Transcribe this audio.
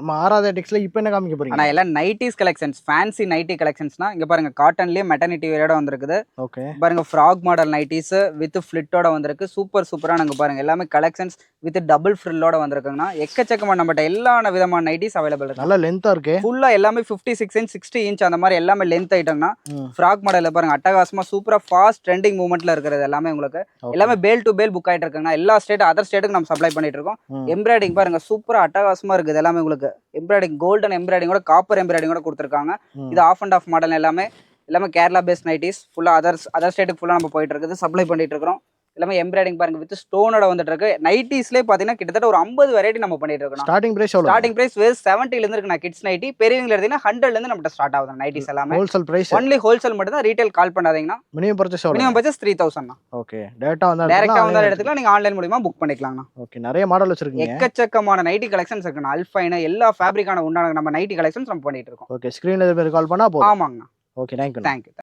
நம்ம ஆராதெட்டிக்ஸ்ல இப்போ என்ன காமிக்க போறீங்க? ஆனா எல்லாம் நைட்டிஸ் கலெக்ஷன்ஸ், ஃபேன்சி நைட்டி கலெக்ஷன்ஸ்னா இங்க பாருங்க காட்டன்லயே மெட்டர்னிட்டி வேரோட வந்திருக்குது. ஓகே. பாருங்க ஃப்ராக் மாடல் நைட்டிஸ் வித் ஃபிளிட்டோட வந்திருக்கு. சூப்பரான இங்க பாருங்க எல்லாமே கலெக்ஷன்ஸ் வித் டபுள் ஃப்ரில்லோட வந்திருக்குங்கண்ணா. எக்கச்சக்கமா நம்மகிட்ட எல்லா விதமான நைட்டிஸ் அவைலபிள் இருக்கு. நல்ல லென்த்தா இருக்கு. ஃபுல்லா எல்லாமே 56 இன்ச் 60 இன்ச் அந்த மாதிரி எல்லாமே லென்த் ஐட்டம்னா. ஃப்ராக் மாடல்ல பாருங்க அட்டகாசமா சூப்பரா ஃபாஸ்ட் ட்ரெண்டிங் மூவ்மெண்ட்ல இருக்கிறது எல்லாமே உங்களுக்கு. எல்லாமே பேல் டு பேல் புக் ஆயிட்டு இருக்குங்க. எல்லா ஸ்டேட் அதர் ஸ்டேட்டுக்கு நம்ம சப்ளை பண்ணிட்டு இருக்கோம். எம்ப்ராய்டிங் பாருங்க சூப்பரா அட்டகாசமா இருக்குது எல்லாமே உங்களுக்கு. எம்ப்ராய்டிங் கோல்டன் எம்ப்ராய்டிங்கோட காப்பர் எம்ப்ராய்டிங்கோட கொடுத்துருக்காங்க. இது ஆஃப் அண்ட் ஆஃப் மாடல் எல்லாமே கேரளா பேஸ்ட் நைட்டிஸ். ஃபுல்லா அதர் ஸ்டேட்டுக்கு ஃபுல்லா நம்ம போயிட்டு இருக்குது, சப்ளை பண்ணிட்டு இருக்கிறோம். எல்லாமே எம்ப்ராய்டிங் பாருங்க வித் ஸ்டோனோட வந்துட்டு இருக்கு. நைட்டிஸ்லேயே பாத்தீங்கன்னா கிட்டத்தட்ட ஒரு 50 வெரைட்டி நம்ம பண்ணிட்டு இருக்கோம். ஸ்டார்டிங் பிரைஸ் எவ்வளவு? ஸ்டார்டிங் பிரைஸ் 70 ல இருந்து இருக்கு. கிட்ஸ் நைட்டி பெரியவங்க எடுத்தீங்கன்னா 100 ல இருந்து நம்மட்ட ஸ்டார்ட் ஆகுது நைட்டிஸ் எல்லாமே. Wholesale price. ஒன்லி ஹோல்சேல் மட்டும் தான், ரீட்டைல் கால் பண்ணாதீங்கன்னா. மினிமம் பர்சேஸ் எவ்வளவு? மினிமம் பர்சேஸ் 3000 தான். ஓகே. டைரக்டா வந்தா எடுத்துக்கலாம். நீங்க ஆன்லைன் மூலமா புக் பண்ணிக்கலாம்ண்ணா. ஓகே. நிறைய மாடல் வச்சிருக்கீங்க. எக்கச்சக்கமான நைட்டி கலெக்ஷன்ஸ் இருக்குண்ணா. அல்ஃபைன் எல்லா ஃபேப்ரிக்கான உண்டான நம்ம நைட்டி கலெக்ஷன்ஸ் நம்ம பண்ணிட்டு இருக்கோம். ஓகே. ஸ்கிரீன்ல கால் பண்ணா போதும். ஆமாங்கண்ணா. ஓகே. தேங்க்யூ.